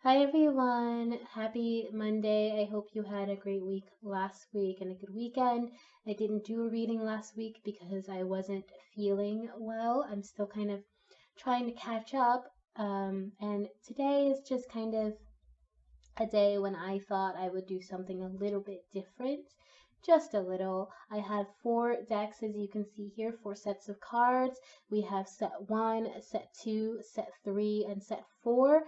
Hi everyone, happy Monday. I hope you had a great week last week and a good weekend. I didn't do a reading last week because I wasn't feeling well. I'm still kind of trying to catch up. And today is just kind of a day when I thought I would do something a little bit different. Just a little. I have four decks, as you can see here, four sets of cards. We have set one, set two, set three, and set four.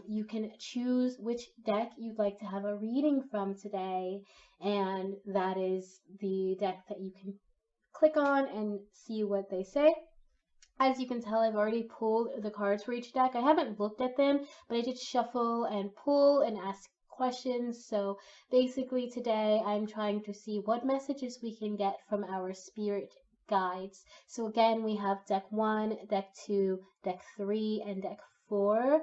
You can choose which deck you'd like to have a reading from today, and that is the deck that you can click on and see what they say. As you can tell, I've already pulled the cards for each deck. I haven't looked at them, but I did shuffle and pull and ask questions. So basically today I'm trying to see what messages we can get from our spirit guides. So again, we have deck one, deck two, deck three, and deck four.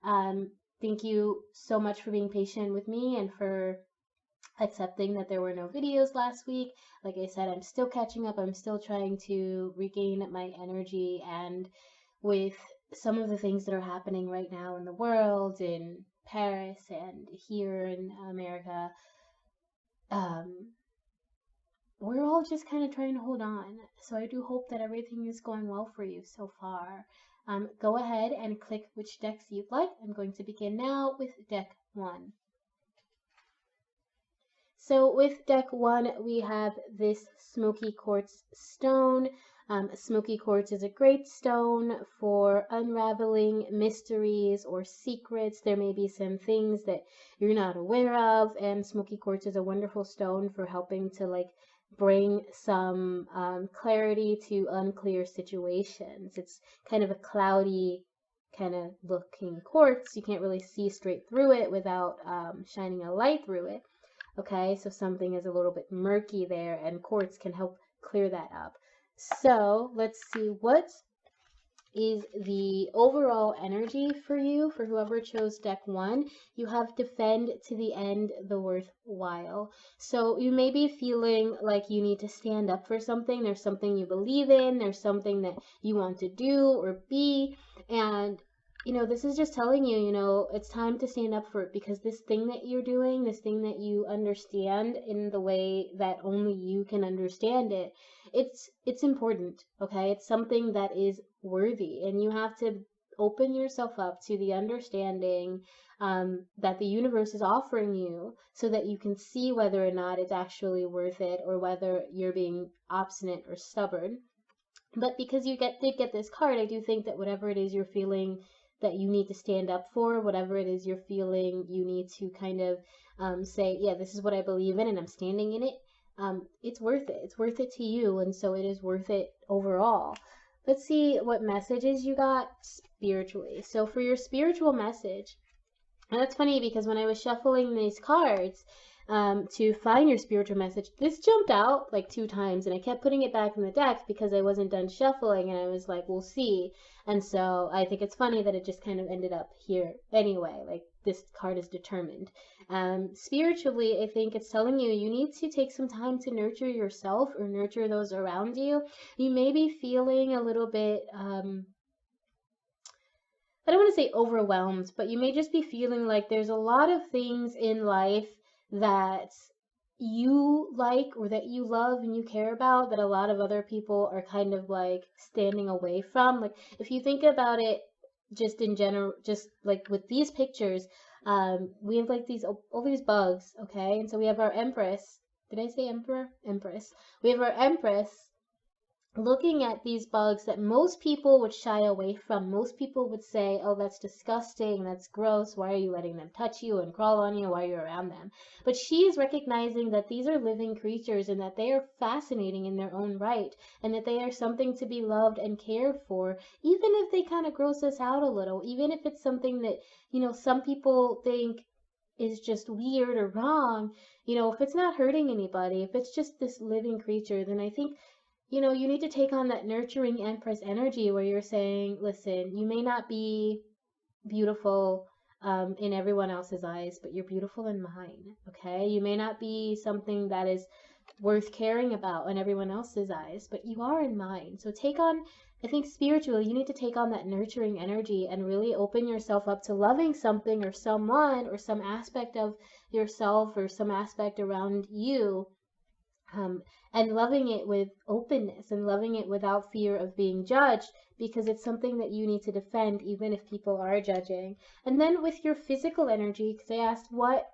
Um, Thank you so much for being patient with me and for accepting that there were no videos last week. Like I said, I'm still catching up. I'm still trying to regain my energy, and with some of the things that are happening right now in the world, in Paris and here in America, um, we're all just kind of trying to hold on. So I do hope that everything is going well for you so far. Go ahead and click which decks you'd like. I'm going to begin now with deck one. So with deck one, we have this smoky quartz stone. Smoky quartz is a great stone for unraveling mysteries or secrets. There may be some things that you're not aware of, and smoky quartz is a wonderful stone for helping to bring some clarity to unclear situations. It's kind of a cloudy kind of looking quartz. You can't really see straight through it without shining a light through it. Okay, so something is a little bit murky there, and quartz can help clear that up. So let's see, what is the overall energy for you, for whoever chose deck one. You have defend to the end the worthwhile. So you may be feeling like you need to stand up for something. There's something you believe in, there's something that you want to do or be, and this is just telling you, it's time to stand up for it, because this thing that you're doing, this thing that you understand in the way that only you can understand it, it's important, okay? It's something that is worthy, and you have to open yourself up to the understanding that the universe is offering you, so that you can see whether or not it's actually worth it, or whether you're being obstinate or stubborn. But because you did get this card, I do think that whatever it is you're feeling that you need to stand up for, whatever it is you're feeling you need to kind of say, yeah, this is what I believe in and I'm standing in it, it's worth it. It's worth it to you, and so it is worth it overall. Let's see what messages you got spiritually. So for your spiritual message, and that's funny because when I was shuffling these cards to find your spiritual message, this jumped out like 2 times, and I kept putting it back in the deck because I wasn't done shuffling, and I was like, we'll see. And so I think it's funny that it just kind of ended up here anyway, like this card is determined. Spiritually, I think it's telling you you need to take some time to nurture yourself or nurture those around you. You may be feeling a little bit I don't want to say overwhelmed, but you may just be feeling like there's a lot of things in life that you like or that you love and you care about that a lot of other people are kind of like standing away from. Like if you think about it just in general, just like with these pictures, we have like all these bugs, okay? And so we have our Empress. Did I say Emperor? Empress. We have our Empress looking at these bugs that most people would shy away from. Most people would say, oh, that's disgusting, that's gross, why are you letting them touch you and crawl on you while you're around them? But she is recognizing that these are living creatures and that they are fascinating in their own right, and that they are something to be loved and cared for, even if they kind of gross us out a little, even if it's something that, some people think is just weird or wrong. If it's not hurting anybody, if it's just this living creature, then I think you need to take on that nurturing Empress energy where you're saying, listen, you may not be beautiful in everyone else's eyes, but you're beautiful in mine, okay? You may not be something that is worth caring about in everyone else's eyes, but you are in mine. So take on, I think spiritually, you need to take on that nurturing energy and really open yourself up to loving something or someone or some aspect of yourself or some aspect around you, um, and loving it with openness and loving it without fear of being judged, because it's something that you need to defend even if people are judging. And then with your physical energy, because I asked what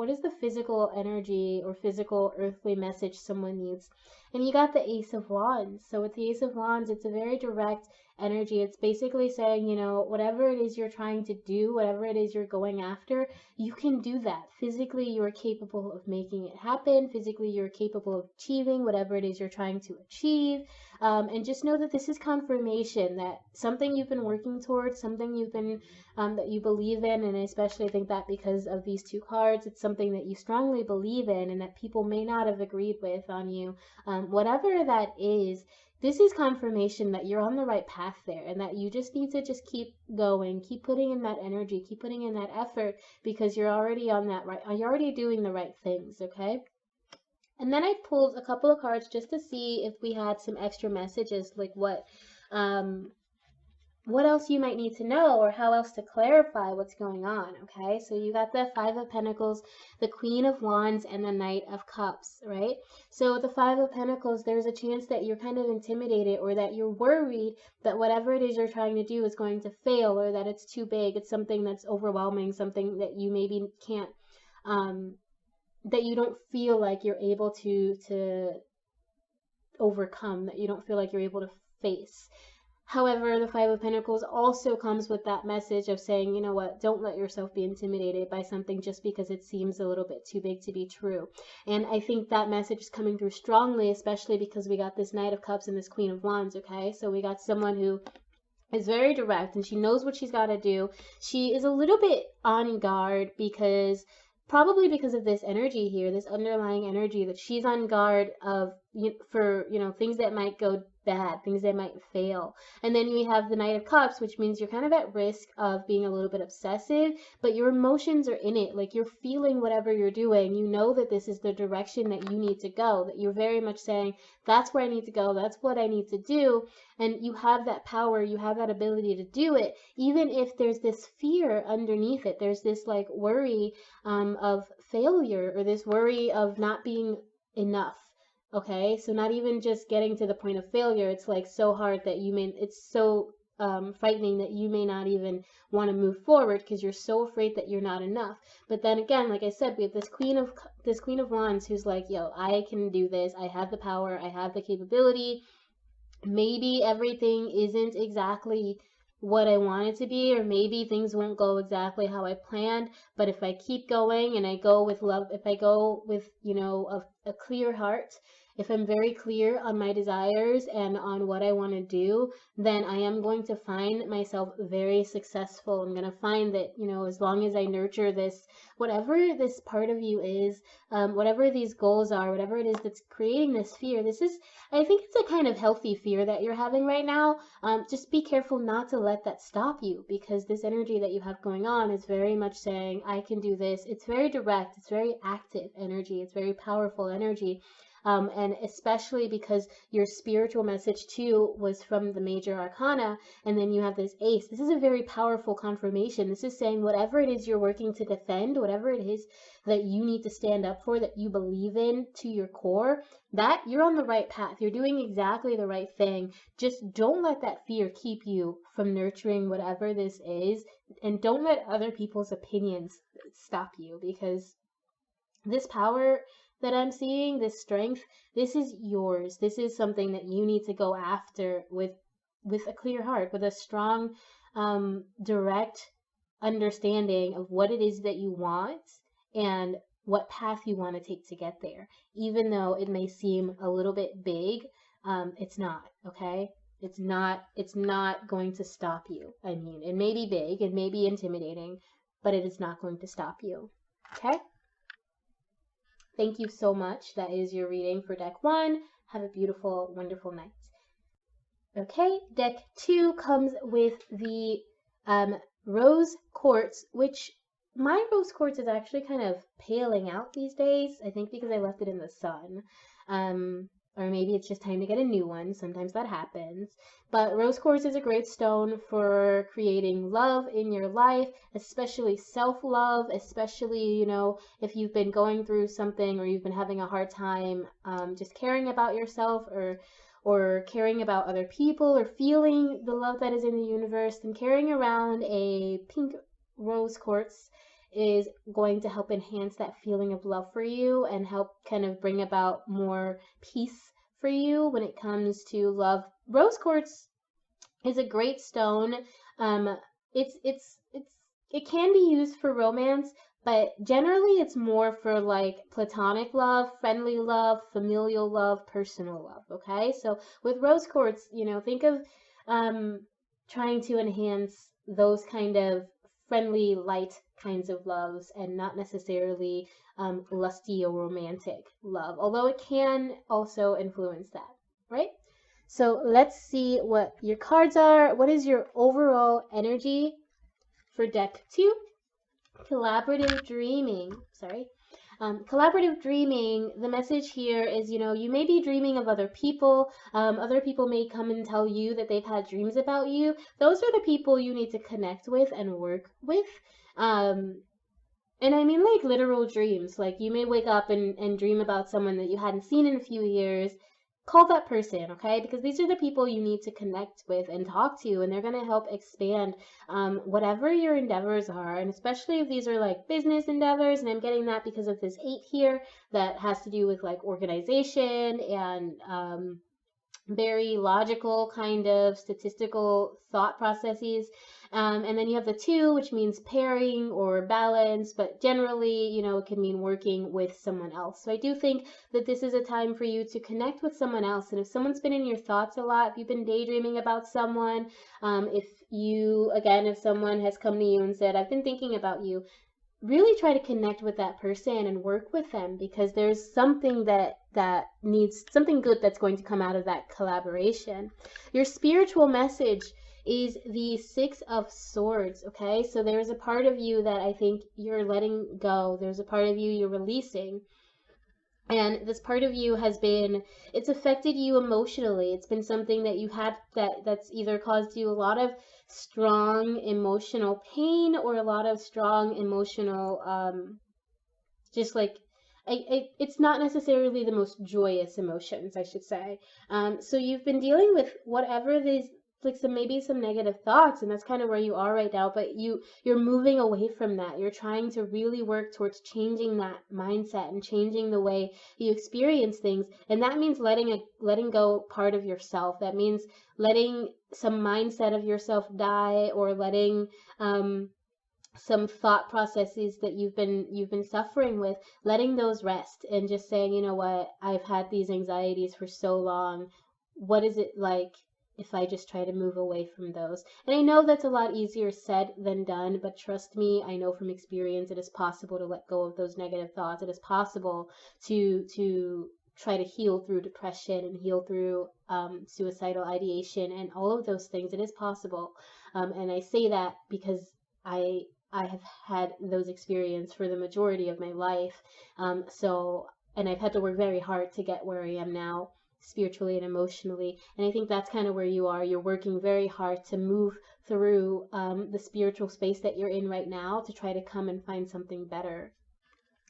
is the physical energy or physical earthly message someone needs, and you got the Ace of Wands. So with the Ace of Wands, it's a very direct energy. It's basically saying, you know, whatever it is you're trying to do, whatever it is you're going after, you can do that. Physically, you're capable of making it happen. Physically, you're capable of achieving whatever it is you're trying to achieve. And just know that this is confirmation that something you've been working towards, something you've been, that you believe in, and I especially think that because of these two cards, it's something that you strongly believe in and that people may not have agreed with on you. Whatever that is, this is confirmation that you're on the right path there and that you just need to just keep going, keep putting in that energy, keep putting in that effort, because you're already on that right, you're already doing the right things, okay? And then I pulled a couple of cards just to see if we had some extra messages, like what else you might need to know or how else to clarify what's going on, okay? So you got the Five of Pentacles, the Queen of Wands, and the Knight of Cups, right? So with the Five of Pentacles, there's a chance that you're kind of intimidated or that you're worried that whatever it is you're trying to do is going to fail, or that it's too big, it's something that's overwhelming, something that you maybe can't, that you don't feel like you're able to overcome, that you don't feel like you're able to face. However, the Five of Pentacles also comes with that message of saying, you know what, don't let yourself be intimidated by something just because it seems a little bit too big to be true. And I think that message is coming through strongly, especially because we got this Knight of Cups and this Queen of Wands, okay? So we got someone who is very direct and she knows what she's got to do. She is a little bit on guard because probably because of this energy here, this underlying energy that she's on guard of, for, you know, things that might go bad, things that might fail. And then we have the Knight of Cups, which means you're kind of at risk of being a little bit obsessive, but your emotions are in it. Like, you're feeling whatever you're doing. You know that this is the direction that you need to go, that you're very much saying, that's where I need to go, that's what I need to do. And you have that power, you have that ability to do it, even if there's this fear underneath it. There's this like worry of failure, or this worry of not being enough. Okay, so not even just getting to the point of failure, it's like so hard that it's so frightening that you may not even want to move forward because you're so afraid that you're not enough. But then again, like I said, we have this Queen of Wands who's like, yo, I can do this, I have the power, I have the capability. Maybe everything isn't exactly what I want it to be, or maybe things won't go exactly how I planned, but if I keep going and I go with love, if I go with, you know, a clear heart, if I'm very clear on my desires and on what I want to do, then I am going to find myself very successful. I'm going to find that, you know, as long as I nurture this, whatever this part of you is, whatever these goals are, whatever it is that's creating this fear, I think it's a kind of healthy fear that you're having right now. Just be careful not to let that stop you, because this energy that you have going on is very much saying, I can do this. It's very direct, it's very active energy, it's very powerful energy. And especially because your spiritual message too was from the major arcana, and then you have this ace. This is a very powerful confirmation. This is saying whatever it is you're working to defend, whatever it is that you need to stand up for, that you believe in to your core, that you're on the right path. You're doing exactly the right thing. Just don't let that fear keep you from nurturing whatever this is, and don't let other people's opinions stop you, because this power that I'm seeing, this strength, this is yours. This is something that you need to go after with a clear heart, with a strong, direct understanding of what it is that you want and what path you want to take to get there. Even though it may seem a little bit big, it's not, okay? It's not going to stop you. I mean, it may be big, it may be intimidating, but it is not going to stop you, okay? Thank you so much. That is your reading for deck 1. Have a beautiful, wonderful night. Okay, deck 2 comes with the Rose Quartz, which my rose quartz is actually kind of paling out these days. I think because I left it in the sun. Um, or maybe it's just time to get a new one. Sometimes that happens. But rose quartz is a great stone for creating love in your life, especially self-love, especially, if you've been going through something or you've been having a hard time just caring about yourself or caring about other people or feeling the love that is in the universe, then carrying around a pink rose quartz is going to help enhance that feeling of love for you and help kind of bring about more peace for you when it comes to love. Rose quartz is a great stone. Um, it can be used for romance, but generally it's more for like platonic love, friendly love, familial love, personal love. Okay, so with rose quartz, think of um, trying to enhance those kind of friendly, light kinds of loves, and not necessarily lusty or romantic love. Although it can also influence that, right? So let's see what your cards are. What is your overall energy for deck 2? Collaborative dreaming. Sorry. Collaborative dreaming, the message here is, you may be dreaming of other people. Other people may come and tell you that they've had dreams about you. Those are the people you need to connect with and work with. Um, and I mean like literal dreams. Like you may wake up and dream about someone that you hadn't seen in a few years. Call that person, okay? Because these are the people you need to connect with and talk to, and they're going to help expand whatever your endeavors are. And especially if these are like business endeavors, and I'm getting that because of this 8 here that has to do with like organization and very logical kind of statistical thought processes. And then you have the 2, which means pairing or balance, but generally, it can mean working with someone else. So I do think that this is a time for you to connect with someone else. And if someone's been in your thoughts a lot, if you've been daydreaming about someone, if someone has come to you and said, I've been thinking about you, really try to connect with that person and work with them, because there's something that needs something good that's going to come out of that collaboration. Your spiritual message is the 6 of Swords. Okay, so there's a part of you that I think you're letting go. There's a part of you you're releasing, and this part of you it's affected you emotionally. It's been something that you had that's either caused you a lot of strong emotional pain or a lot of strong emotional just like it's not necessarily the most joyous emotions, I should say. So you've been dealing with whatever these, like maybe some negative thoughts, and that's kind of where you are right now. But you're moving away from that. You're trying to really work towards changing that mindset and changing the way you experience things, and that means letting go part of yourself. That means letting some mindset of yourself die, or letting some thought processes that you've been suffering with, letting those rest and just saying, you know what, I've had these anxieties for so long. What is it like if I just try to move away from those? And I know that's a lot easier said than done, but trust me, I know from experience it is possible to let go of those negative thoughts. It is possible to try to heal through depression and heal through suicidal ideation and all of those things. It is possible. And I say that because I have had those experiences for the majority of my life. And I've had to work very hard to get where I am now, spiritually and emotionally. And I think that's kind of where you are. You're working very hard to move through the spiritual space that you're in right now to try to come and find something better.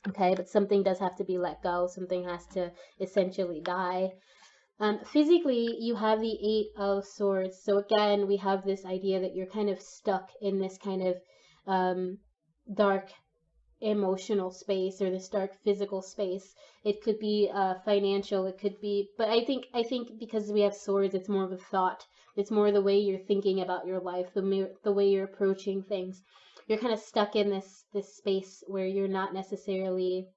Okay, but something does have to be let go. Something has to essentially die. Physically, you have the 8 of Swords. So again, we have this idea that you're kind of stuck in this kind of dark emotional space, or this dark physical space. It could be financial, it could be, but I think because we have swords, it's more of a thought. It's more the way you're thinking about your life, the way you're approaching things. You're kind of stuck in this space where you're not necessarily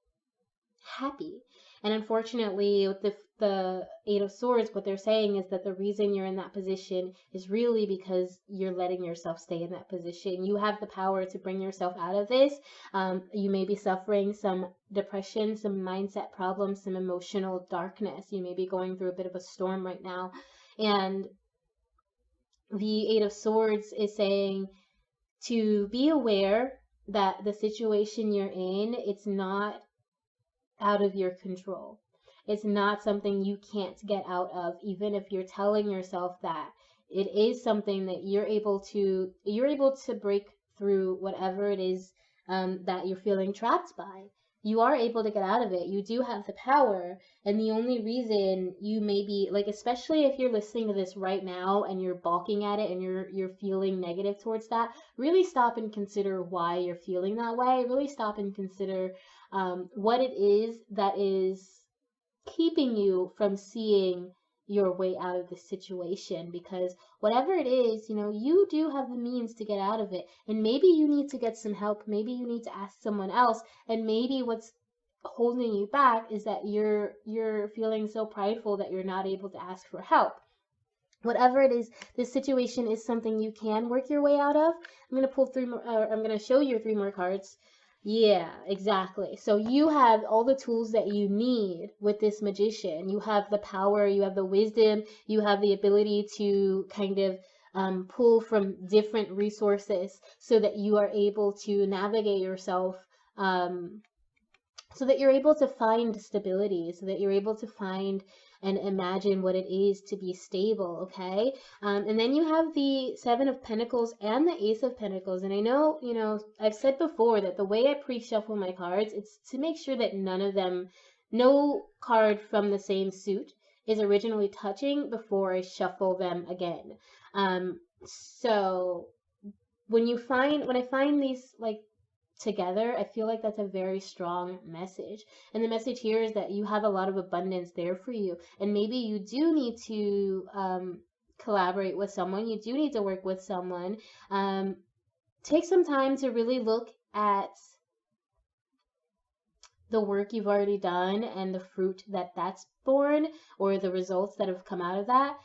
happy. And unfortunately, with the 8 of Swords, what they're saying is that the reason you're in that position is really because you're letting yourself stay in that position. You have the power to bring yourself out of this. You may be suffering some depression, some mindset problems, some emotional darkness. You may be going through a bit of a storm right now. And the 8 of Swords is saying to be aware that the situation you're in, it's not out of your control. It's not something you can't get out of, even if you're telling yourself that. It is something that you're able to break through whatever it is that you're feeling trapped by. You are able to get out of it. You do have the power, and the only reason you may be like, especially if you're listening to this right now and you're balking at it and you're feeling negative towards that, really stop and consider why you're feeling that way. Really stop and consider what it is that is keeping you from seeing your way out of the situation, because whatever it is, you do have the means to get out of it, and maybe you need to get some help, maybe you need to ask someone else, and maybe what's holding you back is that you're feeling so prideful that you're not able to ask for help. Whatever it is, this situation is something you can work your way out of. I'm going to pull three more, I'm going to show you three more cards. Yeah, exactly. So you have all the tools that you need with this magician. You have the power, you have the wisdom, you have the ability to kind of pull from different resources so that you are able to navigate yourself, so that you're able to find stability, so that you're able to find and imagine what it is to be stable, okay? And then you have the Seven of Pentacles and the Ace of Pentacles. And I know, I've said before that the way I pre-shuffle my cards, it's to make sure that no card from the same suit is originally touching before I shuffle them again. So when I find these, like, together, I feel like that's a very strong message. And the message here is that you have a lot of abundance there for you. And maybe you do need to collaborate with someone. You do need to work with someone. Take some time to really look at the work you've already done and the fruit that's born, or the results that have come out of that.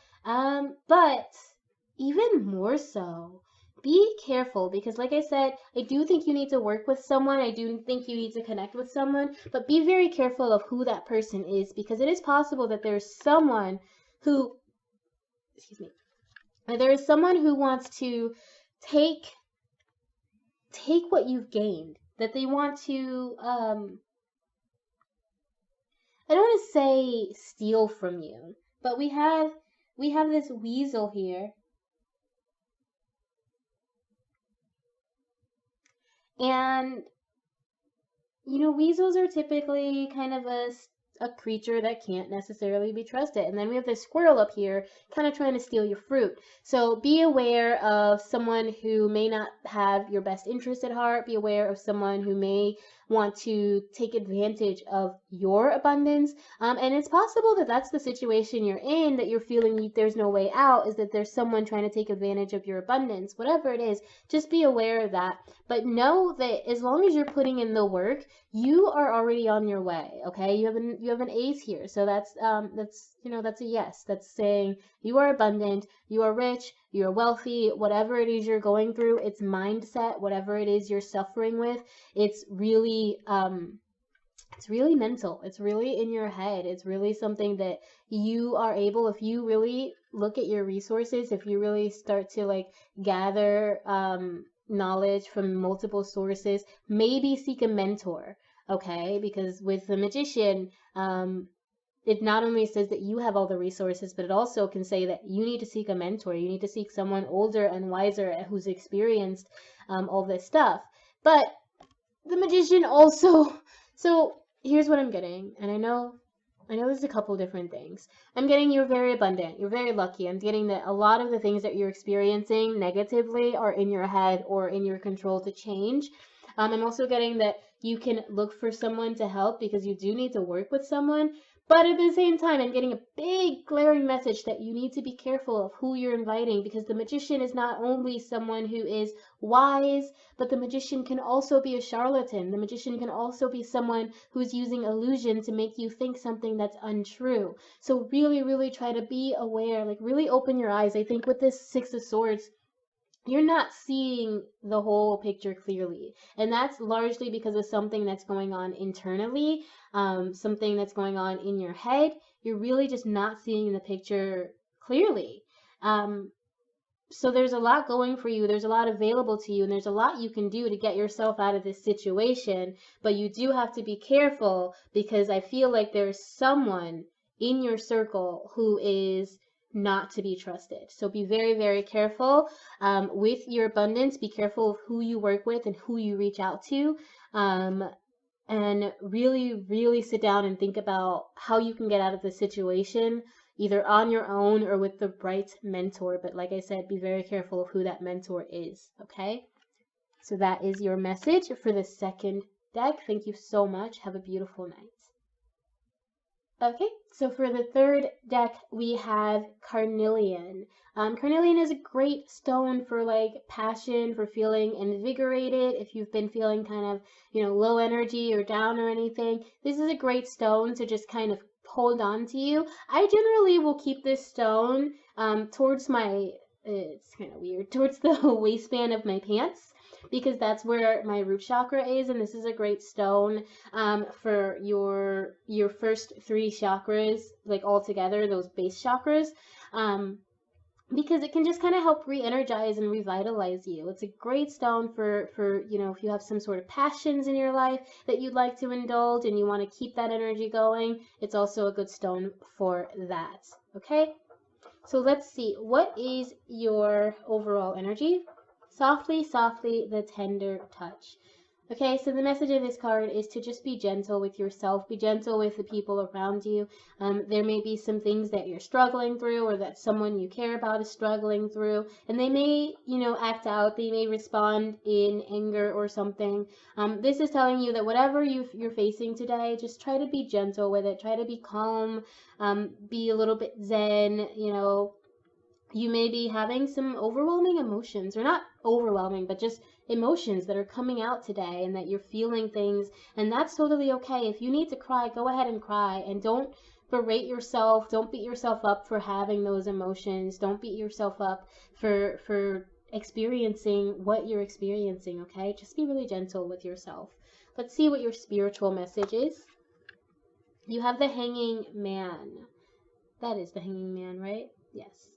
But even more so, be careful, because like I said, I do think you need to work with someone. I do think you need to connect with someone, but be very careful of who that person is, because it is possible that there's someone who, excuse me, there is someone who wants to take what you've gained, that they want to, I don't want to say steal from you, but we have this weasel here. And, weasels are typically kind of a creature that can't necessarily be trusted. And then we have this squirrel up here kind of trying to steal your fruit. So be aware of someone who may not have your best interest at heart. Be aware of someone who may want to take advantage of your abundance. And it's possible that that's the situation you're in, that you're feeling there's no way out, is that there's someone trying to take advantage of your abundance. Whatever it is, just be aware of that. But know that as long as you're putting in the work, you are already on your way. Okay, you have an ace here, so that's a yes. That's saying you are abundant, you are rich, you are wealthy. Whatever it is you're going through, it's mindset. Whatever it is you're suffering with, it's really mental. It's really in your head. It's really something that you are able, if you really look at your resources, if you really start to like gather knowledge from multiple sources, maybe seek a mentor, okay? Because with the magician, it not only says that you have all the resources, but it also can say that you need to seek a mentor. You need to seek someone older and wiser who's experienced all this stuff. But the magician also, so here's what I'm getting, and I know there's a couple different things. I'm getting you're very abundant, you're very lucky. I'm getting that a lot of the things that you're experiencing negatively are in your head or in your control to change. I'm also getting that you can look for someone to help, because you do need to work with someone. But at the same time, I'm getting a big glaring message that you need to be careful of who you're inviting, because the magician is not only someone who is wise, but the magician can also be a charlatan. The magician can also be someone who's using illusion to make you think something that's untrue. So really, really try to be aware, like really open your eyes. I think with this Six of Swords, you're not seeing the whole picture clearly. And that's largely because of something that's going on internally, something that's going on in your head. You're really just not seeing the picture clearly. So there's a lot going for you. There's a lot available to you, and there's a lot you can do to get yourself out of this situation. But you do have to be careful, because I feel like there's someone in your circle who is not to be trusted. So be very, very careful with your abundance. Be careful of who you work with and who you reach out to. And really, really sit down and think about how you can get out of the situation, either on your own or with the right mentor. But like I said, be very careful of who that mentor is, okay? So that is your message for the second deck. Thank you so much. Have a beautiful night. Okay, so for the third deck, we have Carnelian. Carnelian is a great stone for like passion, for feeling invigorated. If you've been feeling kind of, low energy or down or anything, this is a great stone to just kind of hold on to you. I generally will keep this stone towards my, it's kind of weird, towards the waistband of my pants, because that's where my root chakra is, and this is a great stone for your first three chakras, like all together, those base chakras, because it can just kind of help re-energize and revitalize you. It's a great stone for if you have some sort of passions in your life that you'd like to indulge and you want to keep that energy going. It's also a good stone for that. Okay, so let's see, what is your overall energy? Softly, softly, the tender touch. Okay, so the message of this card is to just be gentle with yourself, be gentle with the people around you. There may be some things that you're struggling through, or that someone you care about is struggling through, and they may, act out, they may respond in anger or something. This is telling you that whatever you're facing today, just try to be gentle with it, try to be calm, be a little bit zen, You may be having some overwhelming emotions, or not overwhelming, but just emotions that are coming out today, and that you're feeling things, and that's totally okay. If you need to cry, go ahead and cry, and don't berate yourself, don't beat yourself up for having those emotions, don't beat yourself up for experiencing what you're experiencing, okay? Just be really gentle with yourself. Let's see what your spiritual message is. You have the Hanging Man. That is the Hanging Man, right? Yes.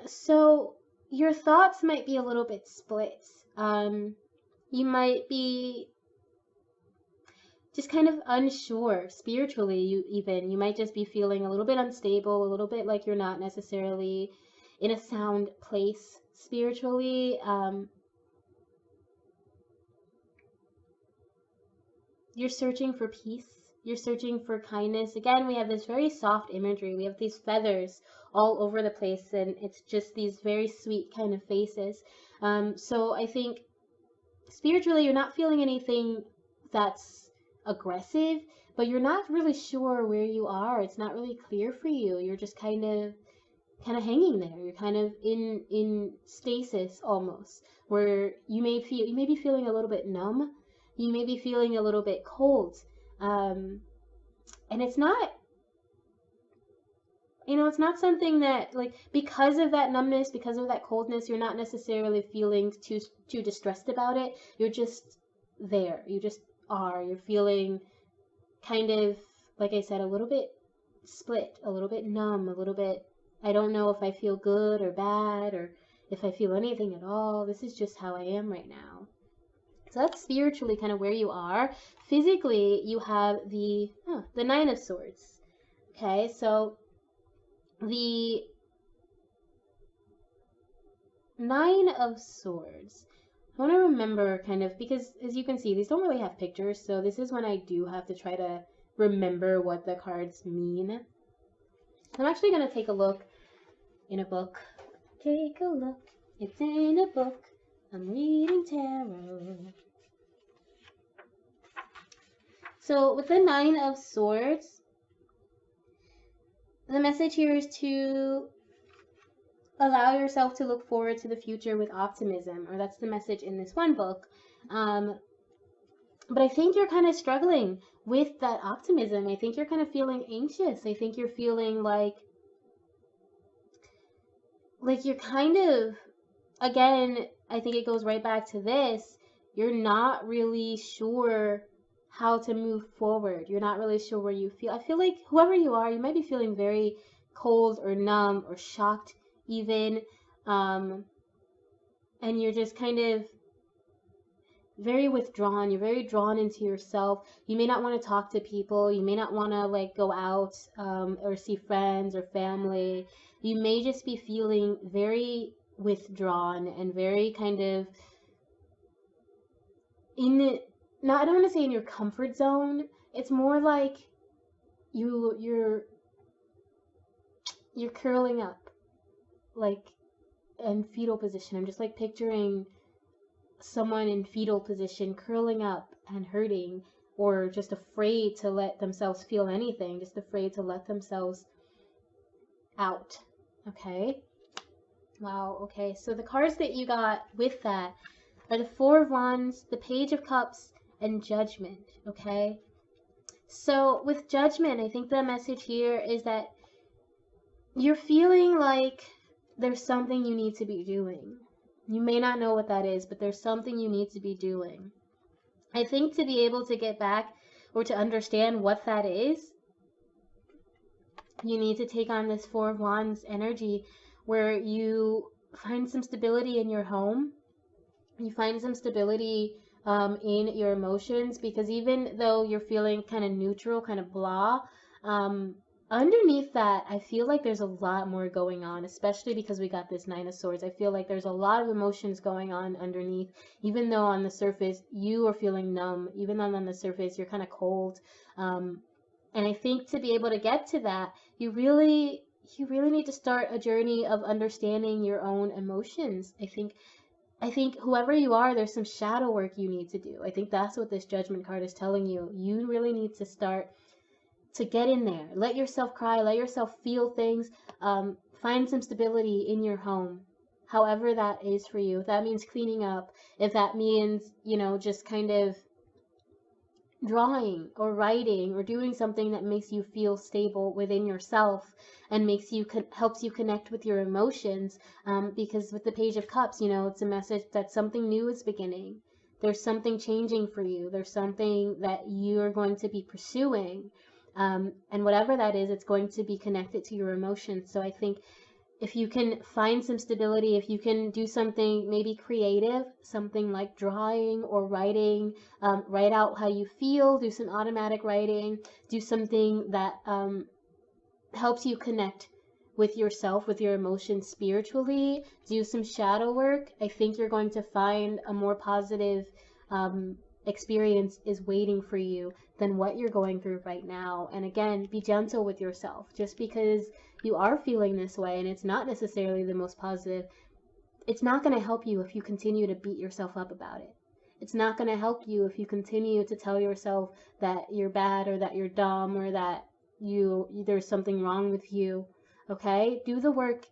So your thoughts might be a little bit split. You might be just kind of unsure spiritually. You might just be feeling a little bit unstable, a little bit like you're not necessarily in a sound place spiritually. You're searching for peace. You're searching for kindness. Again, we have this very soft imagery. We have these feathers all over the place, and it's just these very sweet kind of faces. So I think spiritually, you're not feeling anything that's aggressive, but you're not really sure where you are. It's not really clear for you. You're just kind of hanging there. You're kind of in stasis almost, where you may be feeling a little bit numb. You may be feeling a little bit cold. And it's not, it's not something that, like, because of that numbness, because of that coldness, you're not necessarily feeling too distressed about it. You're just there. You just are. You're feeling kind of, like I said, a little bit split, a little bit numb, a little bit, I don't know if I feel good or bad, or if I feel anything at all. This is just how I am right now. So that's spiritually kind of where you are. Physically, you have the Nine of Swords. Okay, so the Nine of Swords, I want to remember kind of, because as you can see, these don't really have pictures, so this is when I do have to try to remember what the cards mean. I'm actually going to take a look in a book. Take a look, it's in a book. I'm reading tarot. So with the Nine of Swords, the message here is to allow yourself to look forward to the future with optimism, or that's the message in this one book. But I think you're kind of struggling with that optimism. I think you're kind of feeling anxious. I think you're feeling like you're kind of, again, I think it goes right back to this. You're not really sure how to move forward. You're not really sure where you feel. I feel like whoever you are, you might be feeling very cold or numb or shocked even. And you're just kind of very withdrawn. You're very drawn into yourself. You may not want to talk to people. You may not want to like go out or see friends or family. You may just be feeling very withdrawn and very kind of in the, not, I don't want to say in your comfort zone. It's more like you're curling up like in fetal position. I'm just like picturing someone in fetal position curling up and hurting, or just afraid to let themselves feel anything, just afraid to let themselves out. Okay. Wow. Okay. So the cards that you got with that are the Four of Wands, the Page of Cups, and Judgment. Okay. So with Judgment, I think the message here is that you're feeling like there's something you need to be doing. You may not know what that is, but there's something you need to be doing. I think to be able to get back or to understand what that is, you need to take on this Four of Wands energy where you find some stability in your home. You find some stability in your emotions, because even though you're feeling kind of neutral, kind of blah, underneath that, I feel like there's a lot more going on, especially because we got this Nine of Swords. I feel like there's a lot of emotions going on underneath, even though on the surface you are feeling numb, even though on the surface you're kind of cold. And I think to be able to get to that, you really need to start a journey of understanding your own emotions. I think whoever you are, there's some shadow work you need to do. I think that's what this Judgment card is telling you. You really need to start to get in there. Let yourself cry. Let yourself feel things. Find some stability in your home, however that is for you. If that means cleaning up, if that means, just kind of drawing or writing or doing something that makes you feel stable within yourself and helps you connect with your emotions, because with the Page of Cups, it's a message that something new is beginning. There's something changing for you. There's something that you're going to be pursuing, and whatever that is, it's going to be connected to your emotions. So I think if you can find some stability, if you can do something maybe creative, something like drawing or writing, write out how you feel, do some automatic writing, do something that helps you connect with yourself, with your emotions spiritually, do some shadow work, I think you're going to find a more positive experience is waiting for you than what you're going through right now. And again, be gentle with yourself. Just because you are feeling this way and it's not necessarily the most positive, it's not going to help you if you continue to beat yourself up about it. It's not going to help you if you continue to tell yourself that you're bad or that you're dumb or that there's something wrong with you. Okay? Do the work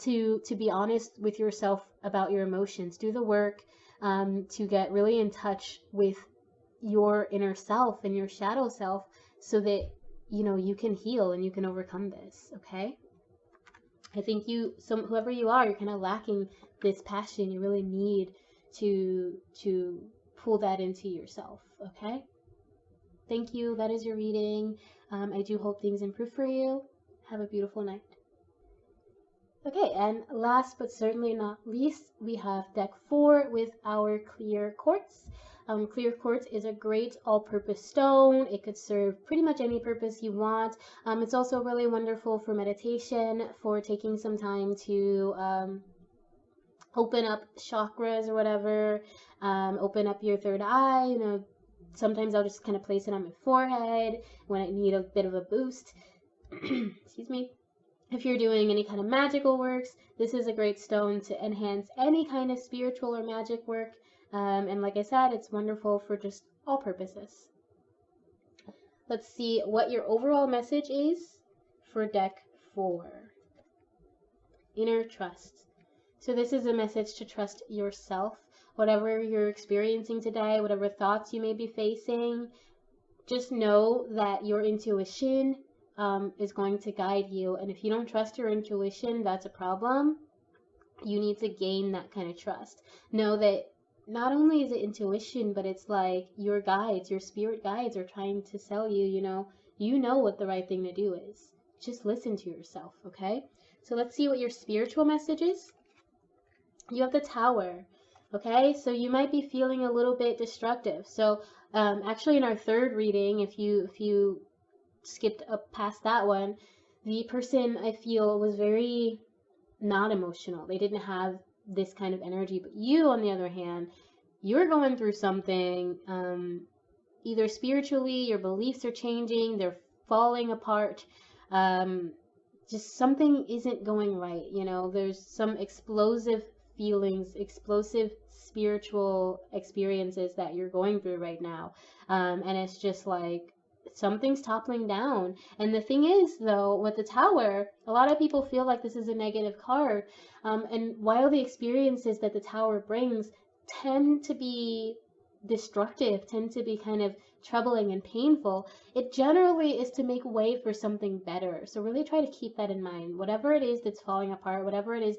to be honest with yourself about your emotions. Do the work to get really in touch with your inner self and your shadow self, so that you can heal and you can overcome this. Okay, I think whoever you are, you're kind of lacking this passion. You really need to pull that into yourself. Okay, thank you. That is your reading. I do hope things improve for you. Have a beautiful night. Okay, and last but certainly not least, we have deck 4 with our clear quartz. Clear quartz is a great all-purpose stone. It could serve pretty much any purpose you want. It's also really wonderful for meditation, for taking some time to open up chakras or whatever, open up your third eye. Sometimes I'll just kind of place it on my forehead when I need a bit of a boost. Excuse me. If you're doing any kind of magical works, this is a great stone to enhance any kind of spiritual or magic work. And like I said, it's wonderful for just all purposes. Let's see what your overall message is for deck 4. Inner trust. So this is a message to trust yourself. Whatever you're experiencing today, whatever thoughts you may be facing, just know that your intuition is going to guide you. And if you don't trust your intuition, that's a problem. You need to gain that kind of trust. Know that not only is it intuition, but it's like your guides, your spirit guides are trying to tell you, you know what the right thing to do is. Just listen to yourself, okay? So let's see what your spiritual message is You have the Tower. Okay, so you might be feeling a little bit destructive. So actually in our third reading, if you skipped up past that one, the person I feel was very not emotional. They didn't have this kind of energy. But you, on the other hand, you're going through something, either spiritually, your beliefs are changing, they're falling apart. Um, just something isn't going right. You know, there's some explosive feelings, explosive spiritual experiences that you're going through right now. And it's just like something's toppling down. And the thing is, though, with the Tower, a lot of people feel like this is a negative card. And while the experiences that the Tower brings tend to be destructive, tend to be kind of troubling and painful, it generally is to make way for something better. So really try to keep that in mind. Whatever it is that's falling apart, whatever it is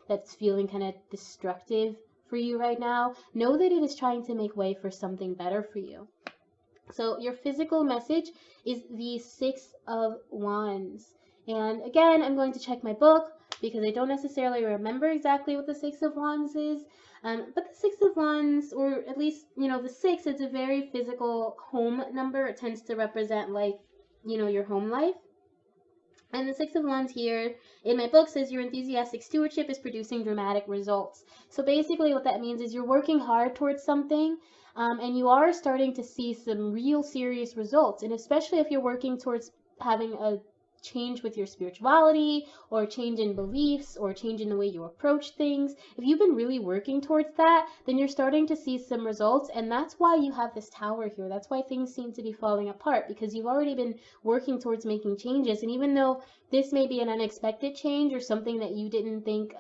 that's feeling kind of destructive for you right now, know that it is trying to make way for something better for you. So your physical message is the Six of Wands. And again, I'm going to check my book because I don't necessarily remember exactly what the Six of Wands is. But the Six of Wands, or at least, the six, it's a very physical home number. It tends to represent, like, your home life. And the Six of Wands here in my book says your enthusiastic stewardship is producing dramatic results. So basically what that means is you're working hard towards something, and you are starting to see some real serious results. And especially if you're working towards having a change with your spirituality, or change in beliefs, or change in the way you approach things, if you've been really working towards that, then you're starting to see some results. And that's why you have this Tower here. That's why things seem to be falling apart, because you've already been working towards making changes. And even though this may be an unexpected change or something that you didn't think,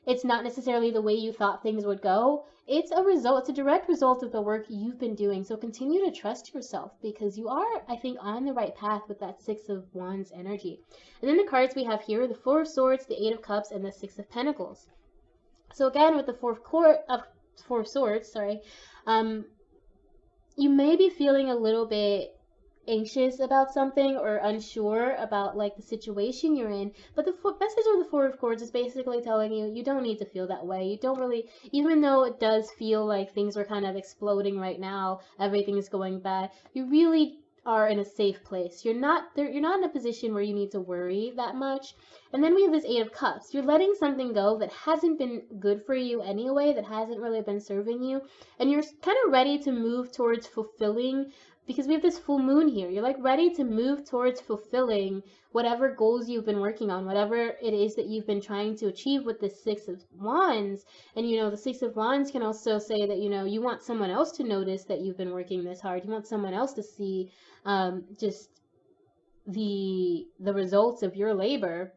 it's not necessarily the way you thought things would go, it's a direct result of the work you've been doing. So continue to trust yourself, because you are, I think, on the right path with that Six of Wands energy. And then the cards we have here are the Four of Swords, the Eight of Cups, and the Six of Pentacles. So again, with the Four of Swords, you may be feeling a little bit anxious about something or unsure about, like, the situation you're in, but the message of the Four of Swords is basically telling you you don't need to feel that way. You don't really, even though it does feel like things are kind of exploding right now, everything is going bad, you really are in a safe place. You're not in a position where you need to worry that much. And then we have this Eight of Cups. You're letting something go that hasn't been good for you anyway, that hasn't really been serving you, and you're kind of ready to move towards fulfilling, because we have this full moon here. You're like ready to move towards fulfilling whatever goals you've been working on, whatever it is that you've been trying to achieve with the Six of Wands. And the Six of Wands can also say that you want someone else to notice that you've been working this hard. You want someone else to see just the results of your labor.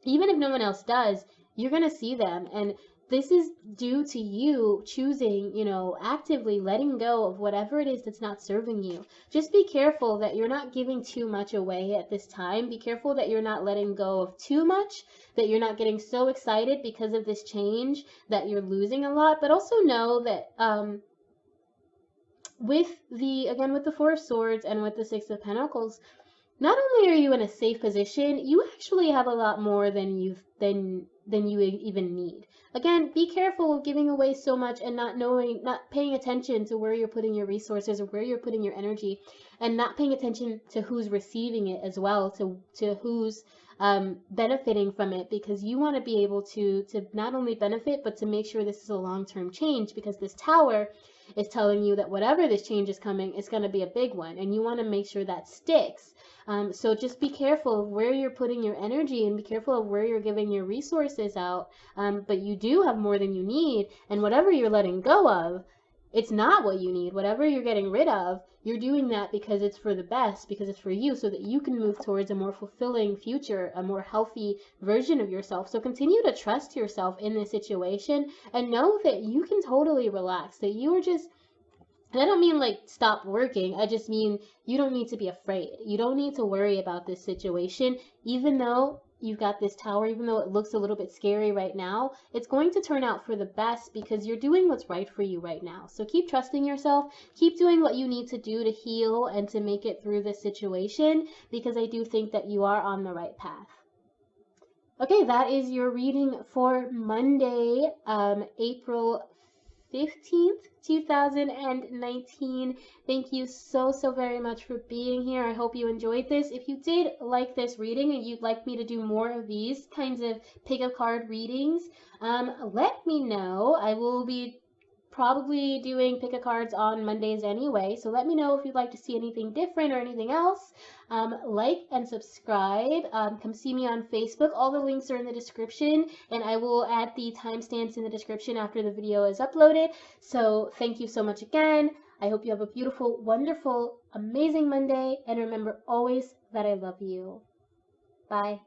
Even if no one else does, you're gonna see them. And this is due to you choosing, actively letting go of whatever it is that's not serving you. Just be careful that you're not giving too much away at this time. Be careful that you're not letting go of too much, that you're not getting so excited because of this change that you're losing a lot. But also know that with the Four of Swords and with the Six of Pentacles, not only are you in a safe position, you actually have a lot more than you even need. Again, be careful of giving away so much and not paying attention to where you're putting your resources or where you're putting your energy, and not paying attention to who's receiving it as well, to who's benefiting from it, because you want to be able to not only benefit, but to make sure this is a long-term change, because this Tower is telling you that whatever this change is coming, it's going to be a big one, and you want to make sure that sticks. So just be careful of where you're putting your energy, and be careful of where you're giving your resources out. But you do have more than you need, and whatever you're letting go of, it's not what you need. Whatever you're getting rid of, you're doing that because it's for the best, because it's for you, so that you can move towards a more fulfilling future, a more healthy version of yourself. So continue to trust yourself in this situation, and know that you can totally relax, that you are just, and I don't mean like stop working, I just mean you don't need to be afraid. You don't need to worry about this situation. Even though you've got this Tower, even though it looks a little bit scary right now, it's going to turn out for the best, because you're doing what's right for you right now. So keep trusting yourself, keep doing what you need to do to heal and to make it through this situation, because I do think that you are on the right path. Okay, that is your reading for Monday, April 15th, 2019. Thank you so very much for being here. I hope you enjoyed this. If you did like this reading and you'd like me to do more of these kinds of pick a card readings, let me know. I will be probably doing pick a cards on Mondays anyway, so let me know if you'd like to see anything different or anything else. Like and subscribe. Come see me on Facebook. All the links are in the description, and I will add the timestamps in the description after the video is uploaded. So thank you so much again. I hope you have a beautiful, wonderful, amazing Monday, and remember always that I love you. Bye.